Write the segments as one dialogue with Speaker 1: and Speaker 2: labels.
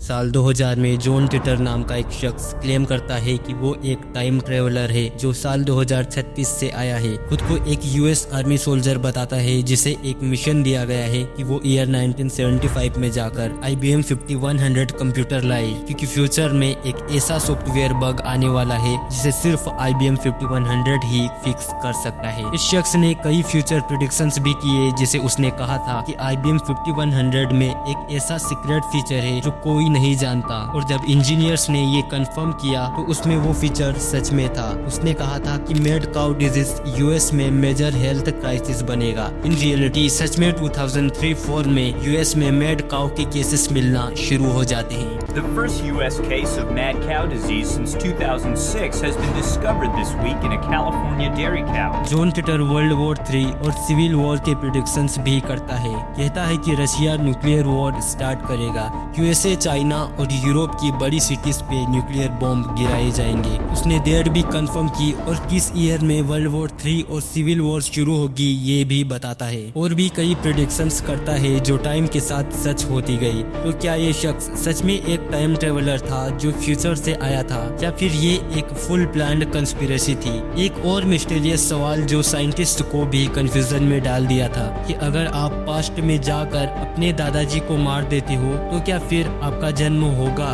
Speaker 1: साल 2000 में John titre नाम का एक शख्स क्लेम करता है कि वो एक टाइम ट्रेवलर है जो साल 2036 से आया है। खुद को एक यूएस आर्मी सोल्जर बताता है जिसे एक मिशन दिया गया है कि वो ईयर 1975 में जाकर IBM 5100 कंप्यूटर लाए, क्योंकि फ्यूचर में एक ऐसा सॉफ्टवेयर बग आने वाला है जिसे सिर्फ IBM 5100 ही फिक्स कर सकता है। इस शख्स ने कई फ्यूचर प्रेडिक्शंस भी किए, जिसे उसने कहा था कि IBM 5100 में एक ऐसा सीक्रेट फीचर है जो कोई नहीं जानता, और जब इंजीनियर्स ने ये कंफर्म किया तो उसमें वो फीचर सच में था। उसने कहा था कि मैड काउ डिजीज यूएस में मेजर हेल्थ क्राइसिस बनेगा। इन रियलिटी सच में 2003-4 में यूएस में मैड काउ के केसेस मिलना शुरू हो जाते हैं।
Speaker 2: The first U.S. case of mad cow disease since 2006 has been discovered this week in a California dairy cow.
Speaker 1: John titre world war 3 और सिविल वॉर के प्रेडिक्शंस भी करता है। कहता है कि रशिया न्यूक्लियर वॉर स्टार्ट करेगा, यूएसए, चाइना और यूरोप की बड़ी सिटीज पे न्यूक्लियर बॉम्ब गिराए जाएंगे। उसने डेट भी कंफर्म की और किस ईयर में वर्ल्ड वॉर 3 और सिविल वॉर शुरू होगी ये भी बताता है। और भी कई प्रेडिक्शंस करता है जो टाइम के साथ सच होती गई। तो क्या ये शख्स सच में एक टाइम ट्रेवलर था जो फ्यूचर से आया था, या फिर ये एक फुल प्लान्ड कंस्पिरेसी थी? एक और मिस्टीरियस सवाल जो साइंटिस्ट को भी कंफ्यूजन में डाल दिया था कि अगर आप पास्ट में जाकर अपने दादाजी को मार देते हो तो क्या फिर आपका जन्म होगा?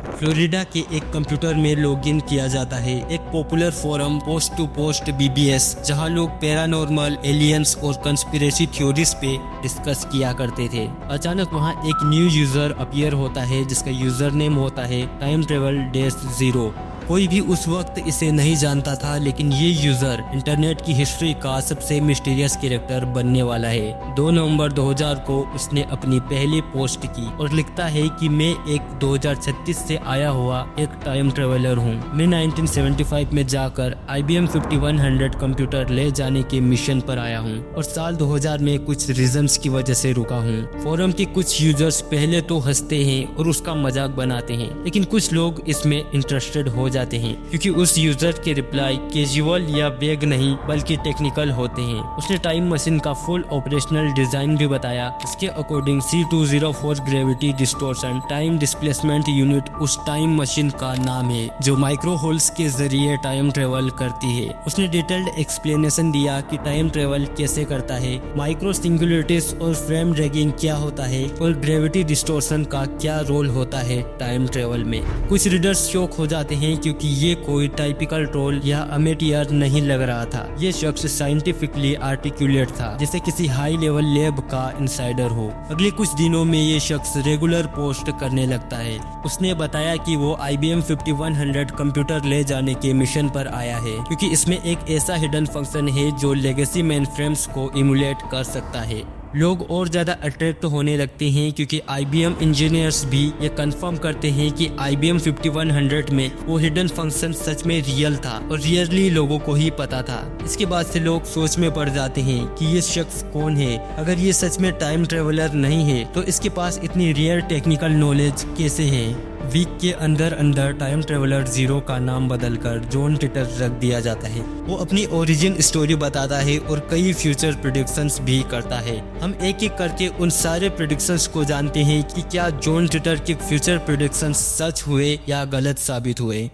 Speaker 1: फ्लोरिडा के एक कंप्यूटर में लॉगिन किया जाता है, एक popular forum post to post BBS, जहां लोग पैरानॉर्मल, एलियंस और कंस्पिरेसी थ्योरीज पे डिस्कस किया करते थे। अचानक वहां एक न्यू यूजर अपीयर होता है जिसका यूजर नेम होता है टाइम ट्रेवल -0। कोई भी उस वक्त इसे नहीं जानता था, लेकिन ये यूजर इंटरनेट की हिस्ट्री का सबसे मिस्टीरियस कैरेक्टर बनने वाला है। 2 नवंबर 2000 को उसने अपनी पहली पोस्ट की और लिखता है कि मैं एक 2036 से आया हुआ एक टाइम ट्रेवलर हूँ। मैं 1975 में जाकर IBM 5100 कंप्यूटर ले जाने के मिशन पर आया हूँ और साल 2000 में कुछ रीजंस की वजह से रुका हूँ। फोरम के कुछ यूजर्स पहले तो हंसते हैं और उसका मजाक बनाते हैं, लेकिन कुछ लोग इसमें इंटरेस्टेड हो जाते हैं क्योंकि उस यूजर के रिप्लाई कैजुअल या वेग नहीं बल्कि टेक्निकल होते हैं। उसने टाइम मशीन का फुल ऑपरेशनल डिजाइन भी बताया। इसके according C204 gravity distortion time displacement unit उस टाइम मशीन का नाम है जो माइक्रो होल्स के जरिए टाइम ट्रेवल करती है। उसने डिटेल्ड एक्सप्लेनेशन दिया कि टाइम ट्रेवल कैसे करता है, माइक्रो सिंगुलरिटीज और फ्रेम ड्रैगिंग क्या होता है और ग्रेविटी डिस्टोर्शन का क्या रोल होता है टाइम ट्रेवल में। कुछ रीडर्स शॉक हो जाते हैं क्योंकि ये कोई टाइपिकल ट्रोल या अमेटियर नहीं लग रहा था। ये शख्स साइंटिफिकली आर्टिकुलेट था, जैसे किसी हाई लेवल लैब का इनसाइडर हो। अगले कुछ दिनों में ये शख्स रेगुलर पोस्ट करने लगता है। उसने बताया कि वो IBM 5100 कंप्यूटर ले जाने के मिशन पर आया है क्योंकि इसमें एक ऐसा हिडन फंक्शन है जो लेगेसी मेनफ्रेम्स को इमुलेट कर सकता है। लोग और ज़्यादा अट्रैक्ट होने लगते हैं क्योंकि IBM इंजीनियर्स भी ये कंफर्म करते हैं कि IBM 5100 में वो हिडन फंक्शन सच में रियल था और रियली लोगों को ही पता था। इसके बाद से लोग सोच में पड़ जाते हैं कि ये शख्स कौन है। अगर ये सच में टाइम ट्रेवलर नहीं है तो इसके पास इतनी रियल टेक्निकल नॉलेज कैसे है? वीक के अंदर अंदर टाइम ट्रेवलर 0 का नाम बदलकर जॉन टिटर रख दिया जाता है। वो अपनी ओरिजिन स्टोरी बताता है और कई फ्यूचर प्रेडिक्शंस भी करता है। हम एक एक करके उन सारे प्रेडिक्शंस को जानते हैं कि क्या जॉन टिटर के फ्यूचर प्रेडिक्शंस सच हुए या गलत साबित हुए।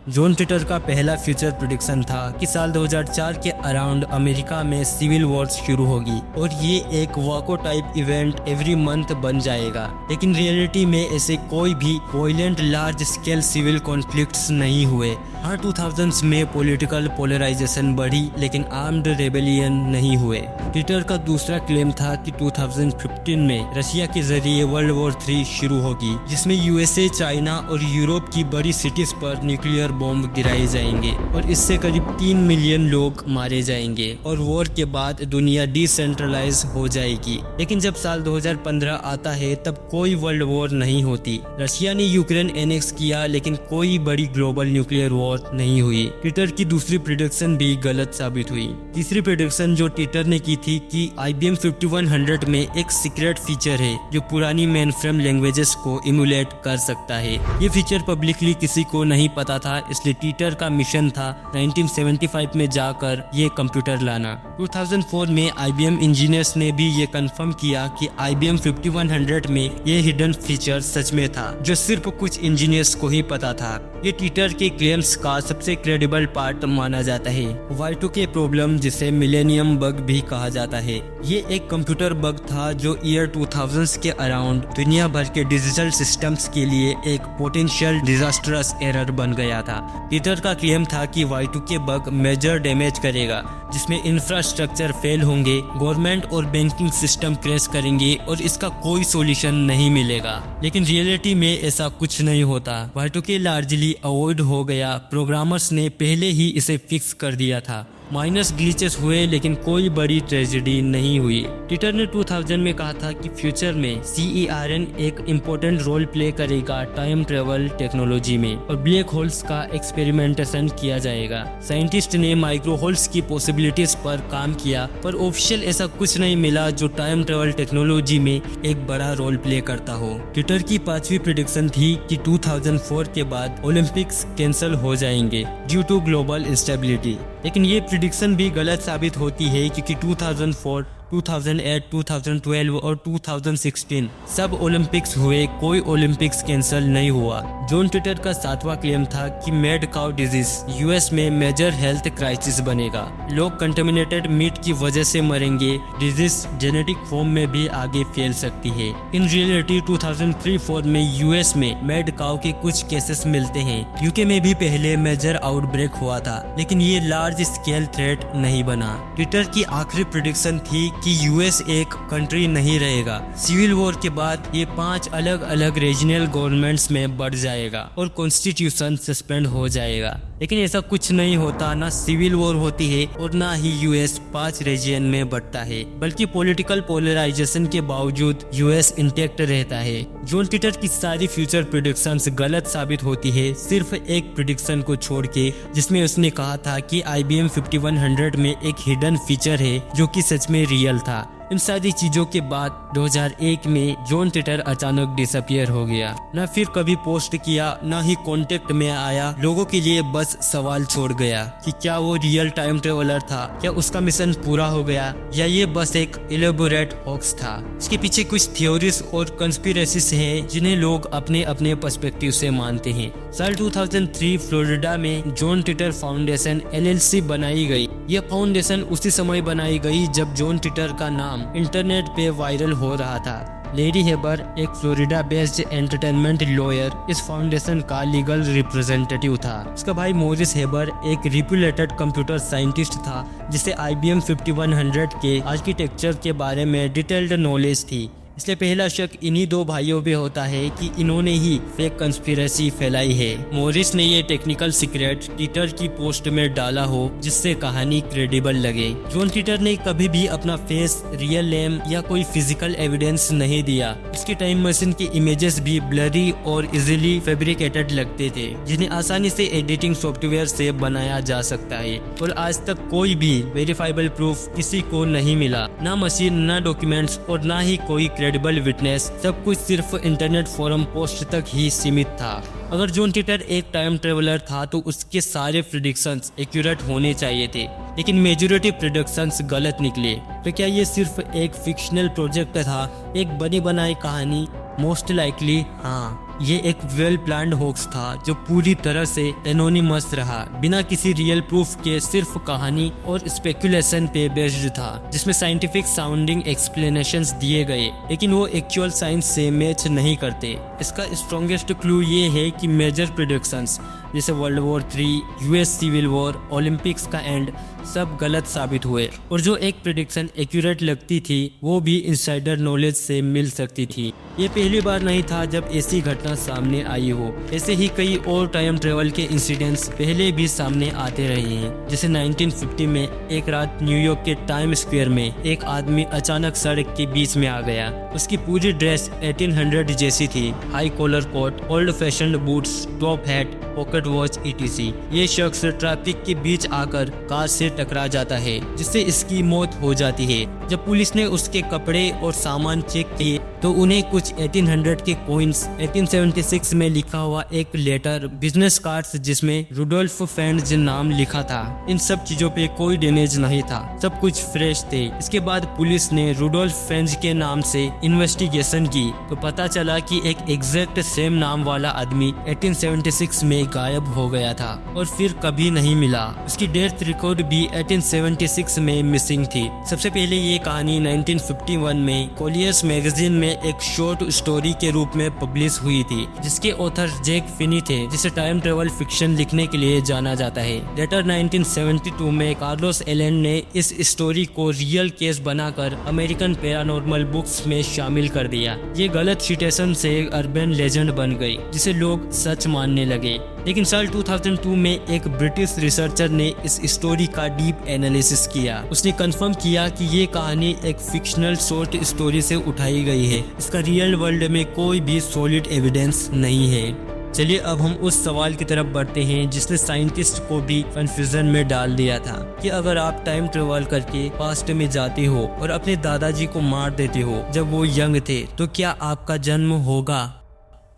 Speaker 1: जॉन टिटर का पहला फ्यूचर प्रेडिक्शन था कि साल 2004 के अराउंड अमेरिका में सिविल वॉर शुरू होगी और ये एक Waco type event every month बन जाएगा। लेकिन रियलिटी में ऐसे कोई भी violent large scale civil conflicts नहीं हुए। हाँ, 2000s में पॉलिटिकल पोलराइजेशन बढ़ी लेकिन आर्म्ड रेबेलियन नहीं हुए। टिटर का दूसरा क्लेम था कि 2015 में रशिया के जरिए वर्ल्ड वॉर 3 शुरू होगी, जिसमें यूएसए, चाइना और यूरोप की बड़ी सिटीज पर न्यूक्लियर बॉम्ब गिराए जाएंगे और इससे करीब 3 मिलियन लोग मारे जाएंगे और वॉर के बाद दुनिया डिसेंट्रलाइज हो जाएगी। लेकिन जब साल 2015 आता है तब कोई वर्ल्ड वॉर नहीं होती। रशिया ने यूक्रेन एनेक्स किया लेकिन कोई बड़ी ग्लोबल न्यूक्लियर वॉर नहीं हुई। टिटर की दूसरी प्रेडिक्शन भी गलत साबित हुई। तीसरी प्रेडिक्शन जो टिटर ने की थी कि IBM 5100 में एक सीक्रेट फीचर है जो पुरानी मेनफ्रेम लैंग्वेजेस को इमुलेट कर सकता है। ये फीचर पब्लिकली किसी को नहीं पता था, इसलिए टीटर का मिशन था 1975 में जाकर ये कंप्यूटर लाना। 2004 में IBM इंजीनियर्स ने भी ये कंफर्म किया कि IBM 5100 में ये हिडन फीचर सच में था, जो सिर्फ कुछ इंजीनियर्स को ही पता था। ये टीटर के क्लेम्स का सबसे क्रेडिबल पार्ट माना जाता है। Y2K प्रॉब्लम, जिसे मिलेनियम बग भी कहा जाता है, ये एक कंप्यूटर बग था जो ईयर 2000s के अराउंड दुनिया भर के डिजिटल सिस्टम्स के लिए एक पोटेंशियल डिजास्टरस एरर बन गया था। टीटर का क्लेम था कि Y2K बग मेजर डैमेज करेगा, जिसमें इंफ्रास्ट्रक्चर फेल होंगे, गवर्नमेंट और बैंकिंग सिस्टम क्रैश करेंगे और इसका कोई सॉल्यूशन नहीं मिलेगा। लेकिन रियलिटी में ऐसा कुछ नहीं होता। Y2K लार्जली अवॉइड हो गया। प्रोग्रामर्स ने पहले ही इसे फिक्स कर दिया था। माइनस ग्लिचेस हुए लेकिन कोई बड़ी ट्रेजेडी नहीं हुई। टीटर ने 2000 में कहा था कि फ्यूचर में CERN एक इम्पोर्टेंट रोल प्ले करेगा टाइम ट्रेवल टेक्नोलॉजी में और ब्लैक होल्स का एक्सपेरिमेंटेशन किया जाएगा। साइंटिस्ट ने माइक्रो होल्स की पॉसिबिलिटीज पर काम किया, पर ऑफिशियल ऐसा कुछ नहीं मिला जो टाइम ट्रेवल टेक्नोलॉजी में एक बड़ा रोल प्ले करता हो। टीटर की 5वीं प्रेडिक्शन थी कि 2004 के बाद ओलंपिक्स कैंसिल हो जाएंगे ड्यू टू ग्लोबल इंस्टेबिलिटी, लेकिन ये प्रेडिक्शन भी गलत साबित होती है क्योंकि 2004, 2008, 2012 और 2016 सब ओलंपिक्स हुए, कोई ओलंपिक्स कैंसिल नहीं हुआ। जॉन टीटर का 7वां क्लेम था कि मैड काउ डिजीज US में मेजर हेल्थ क्राइसिस बनेगा। लोग कंटेमिनेटेड मीट की वजह से मरेंगे। डिजीज जेनेटिक फॉर्म में भी आगे फैल सकती है। इन रियलिटी 2003-04 में US में मैड काउ के कुछ केसेस मिलते हैं। UK में भी पहले मेजर आउटब्रेक हुआ था, लेकिन ये लार्ज स्केल थ्रेट नहीं बना। टीटर की आखिरी प्रेडिक्शन थी कि US एक कंट्री नहीं रहेगा। सिविल वॉर के बाद ये 5 अलग अलग रीजनल गवर्नमेंट्स में बढ़ जाएगा और कॉन्स्टिट्यूशन सस्पेंड हो जाएगा। लेकिन ऐसा कुछ नहीं होता, ना सिविल वॉर होती है और ना ही US 5 रीजन में बढ़ता है, बल्कि पॉलिटिकल पोलराइजेशन के बावजूद US इंटैक्ट रहता है। जॉन टीटर की सारी फ्यूचर प्रेडिक्शंस गलत साबित होती है, सिर्फ एक प्रेडिक्शन को छोड़ के, जिसमें उसने कहा था कि IBM 5100 में एक हिडन फीचर है जो कि सच में रियल था। इन सारी चीजों के बाद 2001 में जॉन टीटर अचानक डिसअपियर हो गया। ना फिर कभी पोस्ट किया, ना ही कांटेक्ट में आया। लोगों के लिए बस सवाल छोड़ गया कि क्या वो रियल टाइम ट्रेवलर था, क्या उसका मिशन पूरा हो गया, या ये बस एक इलेबोरेट हॉक्स था। इसके पीछे कुछ थ्योरीज और कंस्पिरेसीज हैं जिन्हें लोग अपने अपने पर्सपेक्टिव से मानते हैं। साल 2003 फ्लोरिडा में जॉन टीटर फाउंडेशन LLC बनाई गई। यह फाउंडेशन उसी समय बनाई गई जब जॉन टीटर का नाम इंटरनेट पे वायरल हो रहा था। लेरी हेबर, एक फ्लोरिडा बेस्ड एंटरटेनमेंट लॉयर, इस फाउंडेशन का लीगल रिप्रेजेंटेटिव था। उसका भाई मॉरिस हेबर एक रिप्यूटेड कंप्यूटर साइंटिस्ट था जिसे IBM 5100 के आर्किटेक्चर के बारे में डिटेल्ड नॉलेज थी। इसलिए पहला शक इन्हीं 2 भाइयों पे होता है कि इन्होंने ही फेक कंस्पिरेसी फैलाई है। मॉरिस ने ये टेक्निकल सीक्रेट टीटर की पोस्ट में डाला हो जिससे कहानी क्रेडिबल लगे। जॉन टीटर ने कभी भी अपना फेस, रियल नेम या कोई फिजिकल एविडेंस नहीं दिया। इसकी टाइम मशीन की इमेजेस भी ब्लरी और इजीली फैब्रिकेटेड लगते थे, जिन्हें आसानी से एडिटिंग सॉफ्टवेयर से बनाया जा सकता है। और आज तक कोई भी वेरीफाइबल प्रूफ किसी को नहीं मिला, ना मशीन, ना डॉक्यूमेंट्स और ना ही कोई क्रेडिबल विटनेस। सब कुछ सिर्फ इंटरनेट फोरम पोस्ट तक ही सीमित था। अगर जॉन टीटर एक टाइम ट्रेवलर था तो उसके सारे प्रेडिक्शंस एक्यूरेट होने चाहिए थे, लेकिन मेजॉरिटी प्रेडिक्शंस गलत निकले। तो क्या ये सिर्फ एक फिक्शनल प्रोजेक्ट था, एक बनी बनाई कहानी? मोस्ट लाइकली हाँ, ये एक वेल प्लान्ड होक्स था जो पूरी तरह से एनोनिमस रहा, बिना किसी रियल प्रूफ के, सिर्फ कहानी और स्पेकुलेशन पे बेस्ड था, जिसमें साइंटिफिक साउंडिंग एक्सप्लेनेशंस दिए गए लेकिन वो एक्चुअल साइंस से मैच नहीं करते। इसका स्ट्रॉन्गेस्ट क्लू ये है कि मेजर प्रेडिक्शंस जैसे world war 3, US civil war, Olympics का एंड सब गलत साबित हुए, और जो एक प्रेडिक्शन एक्यूरेट लगती थी वो भी इनसाइडर नॉलेज से मिल सकती थी। ये पहली बार नहीं था जब ऐसी घटना सामने आई हो। ऐसे ही कई और टाइम ट्रेवल के इंसिडेंट्स पहले भी सामने आते रहे हैं। जैसे 1950 में एक रात न्यूयॉर्क के टाइम स्क्वायर में एक आदमी अचानक सड़क के बीच में आ गया। उसकी पूरी ड्रेस 1800 जैसी थी, high collar coat, old fashioned boots, top hat, pocket watch etc। ये शख्स ट्रैफिक के बीच आकर कार से टकरा जाता है जिससे इसकी मौत हो जाती है। जब पुलिस ने उसके कपड़े और सामान चेक किए तो उन्हें कुछ 1800 के कॉइन्स, 1876 में लिखा हुआ एक लेटर, बिजनेस कार्ड्स जिसमें रुडोल्फ फेंज नाम लिखा था, इन सब चीजों पे कोई डैमेज नहीं था, सब कुछ फ्रेश थे। इसके बाद पुलिस ने रुडोल्फ फेंज के नाम से इन्वेस्टिगेशन की तो पता चला कि एक एग्जैक्ट सेम नाम वाला आदमी 1876 में गायब हो गया था और फिर कभी नहीं मिला। उसकी डेथ रिकॉर्ड भी 1876 में मिसिंग थी। सबसे पहले ये कहानी 1951 में कोलियर्स मैगजीन में एक शॉर्ट स्टोरी के रूप में पब्लिश हुई थी, जिसके ऑथर जैक फिनी थे, जिसे टाइम ट्रेवल फिक्शन लिखने के लिए जाना जाता है। लेटर 1972 में कार्लोस एलन ने इस स्टोरी को रियल केस बनाकर अमेरिकन पैरानॉर्मल बुक्स में शामिल कर दिया। ये गलत सिटेशन से अर्बन लेजेंड बन गई, जिसे लोग सच मानने लगे। लेकिन साल 2002 में एक ब्रिटिश रिसर्चर ने इस स्टोरी का डीप एनालिसिस किया। उसने कंफर्म किया कि ये कहानी एक फिक्शनल शॉर्ट स्टोरी से उठाई गई है, इसका रियल वर्ल्ड में कोई भी सॉलिड एविडेंस नहीं है। चलिए अब हम उस सवाल की तरफ बढ़ते हैं जिसने साइंटिस्ट को भी कंफ्यूजन में डाल दिया था कि अगर आप टाइम ट्रेवल करके पास्ट में जाते हो और अपने दादाजी को मार देते हो जब वो यंग थे, तो क्या आपका जन्म होगा?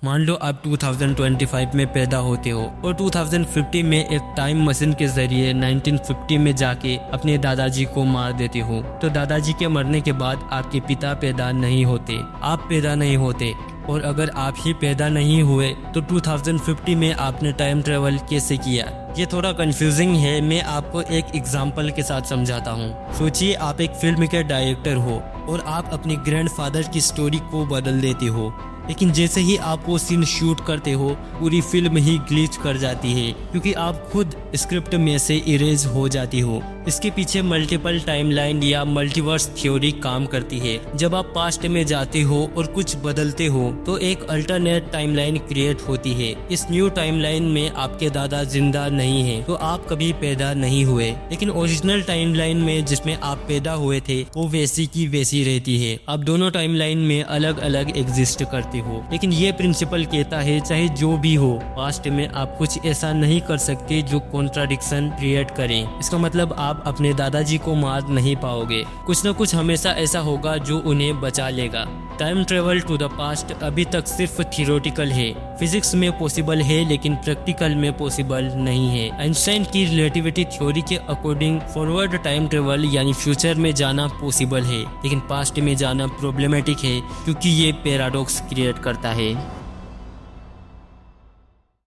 Speaker 1: मान लो आप 2025 में पैदा होते हो और 2050 में एक टाइम मशीन के जरिए 1950 में जाके अपने दादाजी को मार देते हो, तो दादाजी के मरने के बाद आपके पिता पैदा नहीं होते, आप पैदा नहीं होते। और अगर आप ही पैदा नहीं हुए तो 2050 में आपने टाइम ट्रेवल कैसे किया? ये थोड़ा कंफ्यूजिंग है, मैं आपको एक एग्जांपल के साथ समझाता हूँ। सोचिए आप एक फिल्म के डायरेक्टर हो और आप अपने ग्रैंडफादर की स्टोरी को बदल देते हो, लेकिन जैसे ही आप वो सीन शूट करते हो पूरी फिल्म ही ग्लिच कर जाती है, क्योंकि आप खुद स्क्रिप्ट में से इरेज हो जाती हो। इसके पीछे मल्टीपल टाइमलाइन या मल्टीवर्स थ्योरी काम करती है। जब आप पास्ट में जाते हो और कुछ बदलते हो तो एक अल्टरनेट टाइमलाइन क्रिएट होती है। इस न्यू टाइमलाइन में आपके दादा जिंदा नहीं है, तो आप कभी पैदा नहीं हुए, लेकिन ओरिजिनल टाइमलाइन में जिसमें आप पैदा हुए थे वो वैसी की वैसी रहती है। आप दोनों टाइमलाइन में अलग अलग एग्जिस्ट करते हो, लेकिन ये प्रिंसिपल कहता है चाहे जो भी हो, पास्ट में आप कुछ ऐसा नहीं कर सकते जो कॉन्ट्राडिक्शन क्रिएट करे। इसका मतलब आप अपने दादाजी को मार नहीं पाओगे, कुछ न कुछ हमेशा ऐसा होगा जो उन्हें बचा लेगा। Time travel to the past अभी तक सिर्फ थियोरेटिकल है, फिजिक्स में पॉसिबल है लेकिन प्रैक्टिकल में पॉसिबल नहीं है। आइंस्टाइन की रिलेटिविटी थ्योरी के अकॉर्डिंग फॉरवर्ड टाइम ट्रेवल यानी फ्यूचर में जाना पॉसिबल है, लेकिन पास्ट में जाना प्रॉब्लमेटिक है क्योंकि ये पैराडॉक्स क्रिएट करता है।